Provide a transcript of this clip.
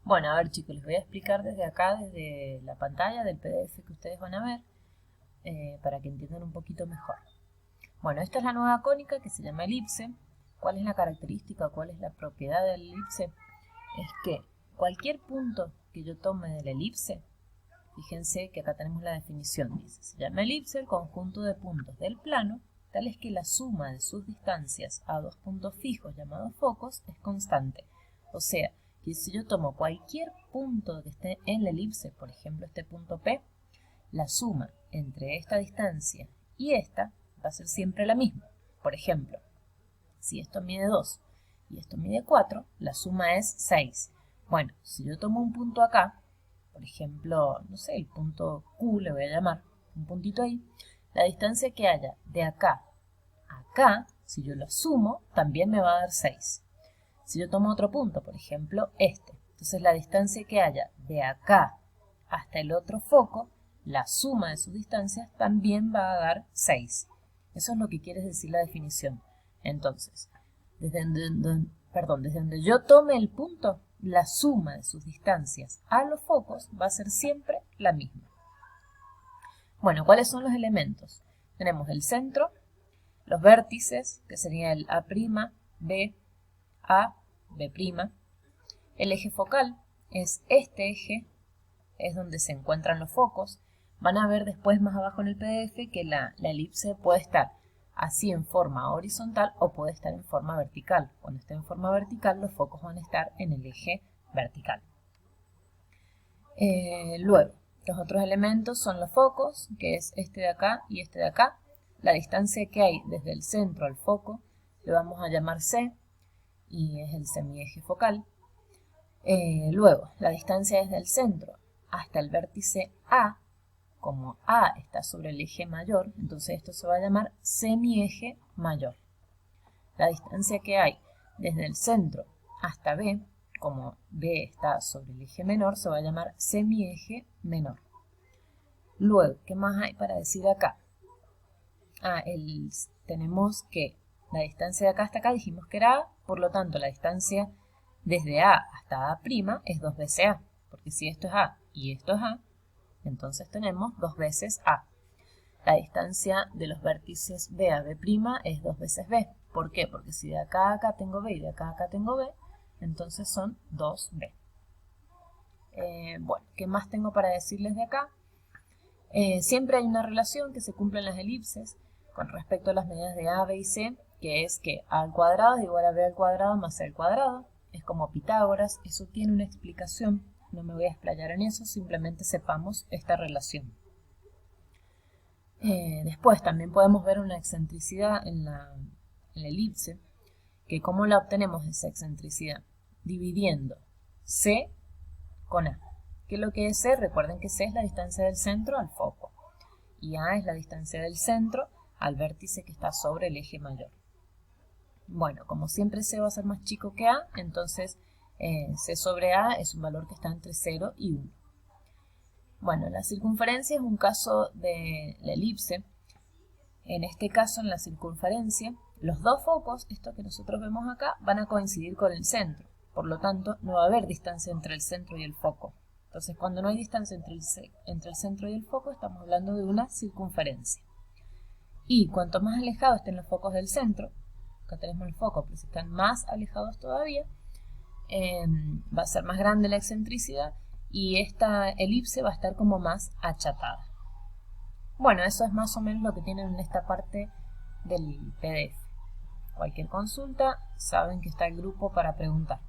Bueno, a ver chicos, les voy a explicar desde acá, desde la pantalla del PDF que ustedes van a ver, para que entiendan un poquito mejor. Bueno, esta es la nueva cónica que se llama elipse. ¿Cuál es la característica, cuál es la propiedad de la elipse? Es que cualquier punto que yo tome de la elipse, fíjense que acá tenemos la definición, dice, se llama elipse el conjunto de puntos del plano, tales que la suma de sus distancias a dos puntos fijos llamados focos es constante. O sea, que si yo tomo cualquier punto que esté en la elipse, por ejemplo este punto P, la suma entre esta distancia y esta va a ser siempre la misma. Por ejemplo, si esto mide 2 y esto mide 4, la suma es 6. Bueno, si yo tomo un punto acá, por ejemplo, no sé, el punto Q le voy a llamar, un puntito ahí, la distancia que haya de acá a acá, si yo lo sumo, también me va a dar 6. Si yo tomo otro punto, por ejemplo, este, entonces la distancia que haya de acá hasta el otro foco, la suma de sus distancias también va a dar 6. Eso es lo que quiere decir la definición. Entonces, desde donde yo tome el punto, la suma de sus distancias a los focos va a ser siempre la misma. Bueno, ¿cuáles son los elementos? Tenemos el centro, los vértices, que sería el A', B, A, B'. El eje focal es este eje, es donde se encuentran los focos. Van a ver después más abajo en el PDF que la elipse puede estar así en forma horizontal o puede estar en forma vertical. Cuando esté en forma vertical, los focos van a estar en el eje vertical. Luego, los otros elementos son los focos, que es este de acá y este de acá. La distancia que hay desde el centro al foco le vamos a llamar C y es el semieje focal. Luego, la distancia desde el centro hasta el vértice A, como A está sobre el eje mayor, entonces esto se va a llamar semieje mayor. La distancia que hay desde el centro hasta B, como B está sobre el eje menor, se va a llamar semieje menor. Luego, ¿qué más hay para decir acá? Tenemos que la distancia de acá hasta acá dijimos que era A, por lo tanto la distancia desde A hasta A' es 2 veces A, porque si esto es A y esto es A, entonces tenemos 2 veces A. La distancia de los vértices B a B' es 2 veces B. ¿Por qué? Porque si de acá a acá tengo B y de acá a acá tengo B, entonces son 2B. Bueno, ¿qué más tengo para decirles de acá? Siempre hay una relación que se cumple en las elipses con respecto a las medidas de A, B y C, que es que A al cuadrado es igual a B al cuadrado más C al cuadrado. Es como Pitágoras, eso tiene una explicación, no me voy a explayar en eso, simplemente sepamos esta relación. Después también podemos ver una excentricidad en la elipse, que ¿cómo la obtenemos esa excentricidad? Dividiendo C con A. ¿Qué es lo que es C? Recuerden que C es la distancia del centro al foco y A es la distancia del centro al vértice que está sobre el eje mayor. Bueno, como siempre C va a ser más chico que A, entonces C sobre A es un valor que está entre 0 y 1. Bueno, la circunferencia es un caso de la elipse. En este caso, en la circunferencia, los dos focos, esto que nosotros vemos acá, van a coincidir con el centro. Por lo tanto, no va a haber distancia entre el centro y el foco. Entonces, cuando no hay distancia entre el centro y el foco, estamos hablando de una circunferencia. Y cuanto más alejados estén los focos del centro, acá tenemos el foco, pero si están más alejados todavía, va a ser más grande la excentricidad y esta elipse va a estar como más achatada. Bueno, eso es más o menos lo que tienen en esta parte del PDF. Cualquier consulta, saben que está el grupo para preguntar.